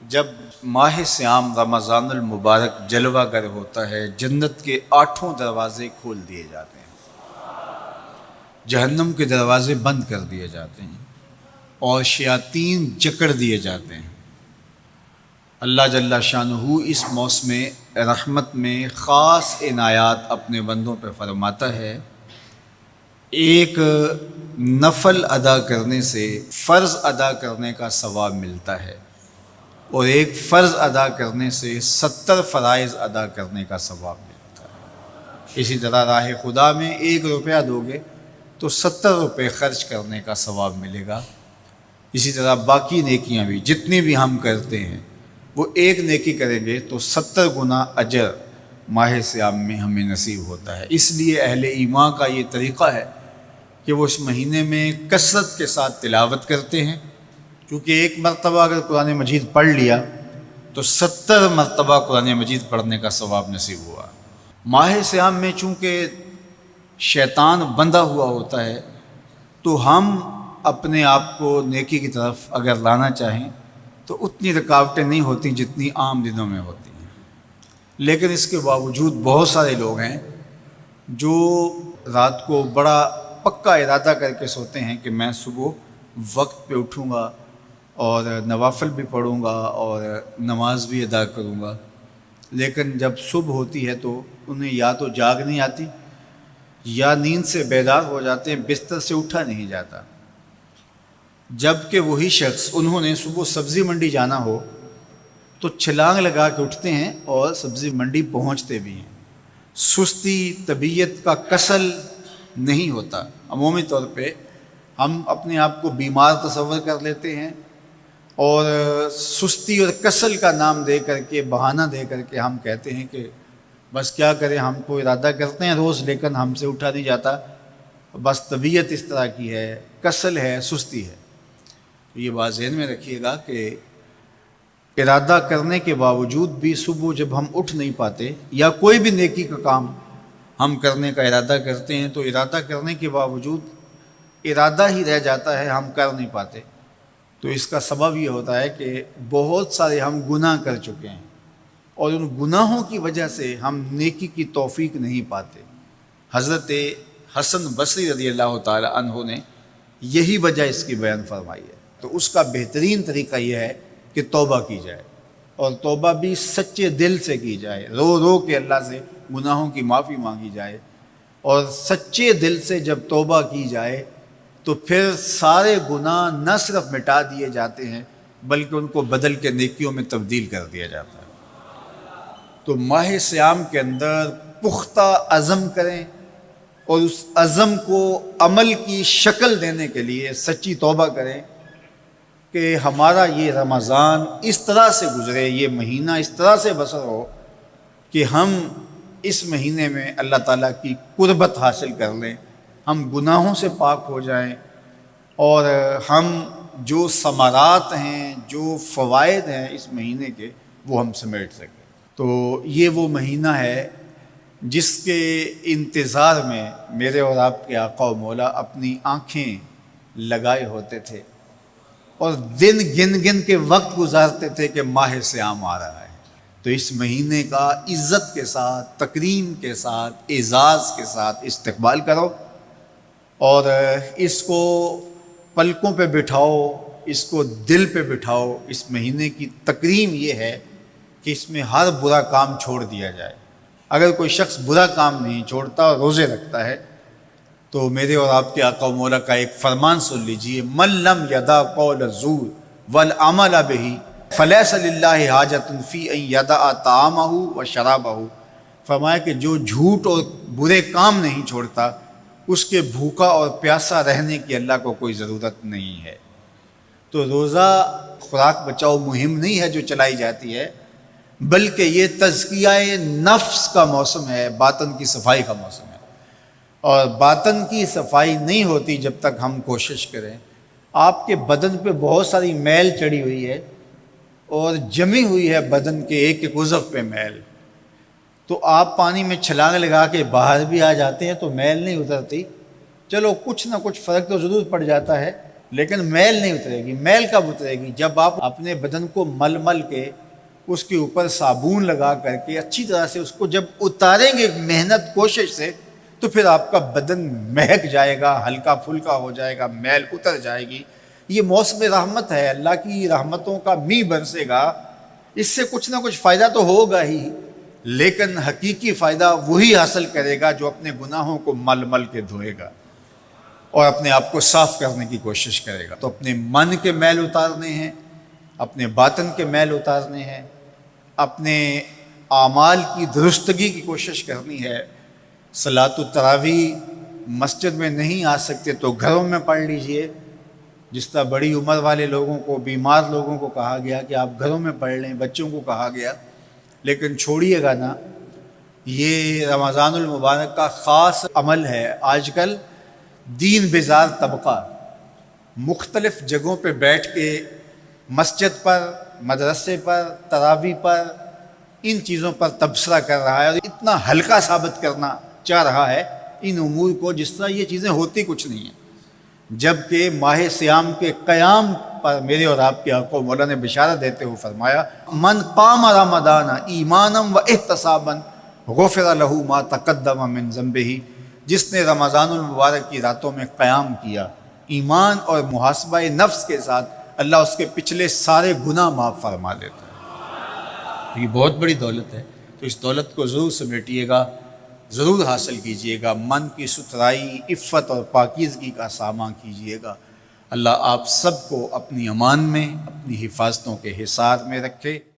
جب ماہ صیام رمضان المبارک جلوہ گر ہوتا ہے، جنت کے 8 دروازے کھول دیے جاتے ہیں، جہنم کے دروازے بند کر دیے جاتے ہیں اور شیاطین جکڑ دیے جاتے ہیں۔ اللہ جل شانہ اس موسم رحمت میں خاص عنایات اپنے بندوں پہ فرماتا ہے۔ ایک نفل ادا کرنے سے فرض ادا کرنے کا ثواب ملتا ہے اور ایک فرض ادا کرنے سے 70 فرائض ادا کرنے کا ثواب ملتا ہے۔ اسی طرح راہ خدا میں 1 روپیہ دو گے تو 70 روپے خرچ کرنے کا ثواب ملے گا۔ اسی طرح باقی نیکیاں بھی جتنی بھی ہم کرتے ہیں، وہ ایک نیکی کریں گے تو 70 گنا اجر ماہ صیام میں ہمیں نصیب ہوتا ہے۔ اس لیے اہل ایمان کا یہ طریقہ ہے کہ وہ اس مہینے میں کثرت کے ساتھ تلاوت کرتے ہیں، کیونکہ ایک مرتبہ اگر قرآن مجید پڑھ لیا تو 70 مرتبہ قرآن مجید پڑھنے کا ثواب نصیب ہوا۔ ماہ صیام میں چونکہ شیطان بندھا ہوا ہوتا ہے، تو ہم اپنے آپ کو نیکی کی طرف اگر لانا چاہیں تو اتنی رکاوٹیں نہیں ہوتی جتنی عام دنوں میں ہوتی ہیں، لیکن اس کے باوجود بہت سارے لوگ ہیں جو رات کو بڑا پکا ارادہ کر کے سوتے ہیں کہ میں صبح وقت پہ اٹھوں گا اور نوافل بھی پڑھوں گا اور نماز بھی ادا کروں گا، لیکن جب صبح ہوتی ہے تو انہیں یا تو جاگ نہیں آتی یا نیند سے بیدار ہو جاتے ہیں، بستر سے اٹھا نہیں جاتا۔ جبکہ وہی شخص انہوں نے صبح سبزی منڈی جانا ہو تو چھلانگ لگا کے اٹھتے ہیں اور سبزی منڈی پہنچتے بھی ہیں۔ سستی طبیعت کا کسل نہیں ہوتا۔ عمومی طور پہ ہم اپنے آپ کو بیمار تصور کر لیتے ہیں اور سستی اور کسل کا نام دے کر کے، بہانہ دے کر کے ہم کہتے ہیں کہ بس کیا کریں، ہم کو ارادہ کرتے ہیں روز لیکن ہم سے اٹھا نہیں جاتا، بس طبیعت اس طرح کی ہے، کسل ہے، سستی ہے۔ یہ بات ذہن میں رکھیے گا کہ ارادہ کرنے کے باوجود بھی صبح جب ہم اٹھ نہیں پاتے یا کوئی بھی نیکی کا کام ہم کرنے کا ارادہ کرتے ہیں تو ارادہ کرنے کے باوجود ارادہ ہی رہ جاتا ہے، ہم کر نہیں پاتے، تو اس کا سبب یہ ہوتا ہے کہ بہت سارے ہم گناہ کر چکے ہیں اور ان گناہوں کی وجہ سے ہم نیکی کی توفیق نہیں پاتے۔ حضرت حسن بصری رضی اللہ تعالی عنہ نے یہی وجہ اس کی بیان فرمائی ہے۔ تو اس کا بہترین طریقہ یہ ہے کہ توبہ کی جائے، اور توبہ بھی سچے دل سے کی جائے، رو رو کے اللہ سے گناہوں کی معافی مانگی جائے، اور سچے دل سے جب توبہ کی جائے تو پھر سارے گناہ نہ صرف مٹا دیے جاتے ہیں بلکہ ان کو بدل کے نیکیوں میں تبدیل کر دیا جاتا ہے۔ تو ماہ صیام کے اندر پختہ عزم کریں اور اس عزم کو عمل کی شکل دینے کے لیے سچی توبہ کریں کہ ہمارا یہ رمضان اس طرح سے گزرے، یہ مہینہ اس طرح سے بسر ہو کہ ہم اس مہینے میں اللہ تعالیٰ کی قربت حاصل کر لیں، ہم گناہوں سے پاک ہو جائیں اور ہم جو ثمرات ہیں، جو فوائد ہیں اس مہینے کے، وہ ہم سمیٹ سکیں۔ تو یہ وہ مہینہ ہے جس کے انتظار میں میرے اور آپ کے آقا و مولا اپنی آنکھیں لگائے ہوتے تھے اور دن گن گن کے وقت گزارتے تھے کہ ماہ صیام آ رہا ہے۔ تو اس مہینے کا عزت کے ساتھ، تکریم کے ساتھ، اعزاز کے ساتھ استقبال کرو اور اس کو پلکوں پہ بٹھاؤ، اس کو دل پہ بٹھاؤ۔ اس مہینے کی تکریم یہ ہے کہ اس میں ہر برا کام چھوڑ دیا جائے۔ اگر کوئی شخص برا کام نہیں چھوڑتا اور روزے رکھتا ہے تو میرے اور آپ کے آقا و مولا کا ایک فرمان سن لیجئے، من لم یدع قول الزور والعمل بہ فلیس للہ حاجۃ فی ان یدع طعامہ و شرابہ۔ فرمایا کہ جو جھوٹ اور برے کام نہیں چھوڑتا، اس کے بھوکا اور پیاسا رہنے کی اللہ کو کوئی ضرورت نہیں ہے۔ تو روزہ خوراک بچاؤ مہم نہیں ہے جو چلائی جاتی ہے، بلکہ یہ تزکیہ نفس کا موسم ہے، باطن کی صفائی کا موسم ہے، اور باطن کی صفائی نہیں ہوتی جب تک ہم کوشش کریں۔ آپ کے بدن پہ بہت ساری میل چڑھی ہوئی ہے اور جمی ہوئی ہے بدن کے ایک ایک عضو پہ میل، تو آپ پانی میں چھلانگ لگا کے باہر بھی آ جاتے ہیں تو میل نہیں اترتی، چلو کچھ نہ کچھ فرق تو ضرور پڑ جاتا ہے، لیکن میل نہیں اترے گی۔ میل کب اترے گی؟ جب آپ اپنے بدن کو مل مل کے اس کے اوپر صابون لگا کر کے اچھی طرح سے اس کو جب اتاریں گے محنت کوشش سے، تو پھر آپ کا بدن مہک جائے گا، ہلکا پھلکا ہو جائے گا، میل اتر جائے گی۔ یہ موسم رحمت ہے، اللہ کی رحمتوں کا می برسے گا، اس سے کچھ نہ کچھ فائدہ تو ہوگا ہی، لیکن حقیقی فائدہ وہی حاصل کرے گا جو اپنے گناہوں کو مل مل کے دھوئے گا اور اپنے آپ کو صاف کرنے کی کوشش کرے گا۔ تو اپنے من کے میل اتارنے ہیں، اپنے باطن کے میل اتارنے ہیں، اپنے اعمال کی درستگی کی کوشش کرنی ہے۔ صلاۃ التراویح مسجد میں نہیں آ سکتے تو گھروں میں پڑھ لیجئے، جس طرح بڑی عمر والے لوگوں کو، بیمار لوگوں کو کہا گیا کہ آپ گھروں میں پڑھ لیں، بچوں کو کہا گیا، لیکن چھوڑیے گا نا، یہ رمضان المبارک کا خاص عمل ہے۔ آج کل دین بیزار طبقہ مختلف جگہوں پہ بیٹھ کے مسجد پر، مدرسے پر، تراویح پر، ان چیزوں پر تبصرہ کر رہا ہے اور اتنا ہلکا ثابت کرنا چاہ رہا ہے ان امور کو، جس طرح یہ چیزیں ہوتی کچھ نہیں ہیں، جبکہ ماہ صیام کے قیام پر میرے اور آپ کے آقا مولا نے بشارت دیتے ہوئے فرمایا، من قام رمضان ایمانا و احتسابا غفر لہ ما تقدم من ذنبہ، جس نے رمضان المبارک کی راتوں میں قیام کیا ایمان اور محاسبہ نفس کے ساتھ، اللہ اس کے پچھلے سارے گناہ معاف فرما دیتا ہے۔ یہ بہت بڑی دولت ہے، تو اس دولت کو ضرور سمیٹیے گا، ضرور حاصل کیجئے گا، من کی ستھرائی، عفت اور پاکیزگی کا سامان کیجئے گا۔ اللہ آپ سب کو اپنی امان میں، اپنی حفاظتوں کے حصار میں رکھے۔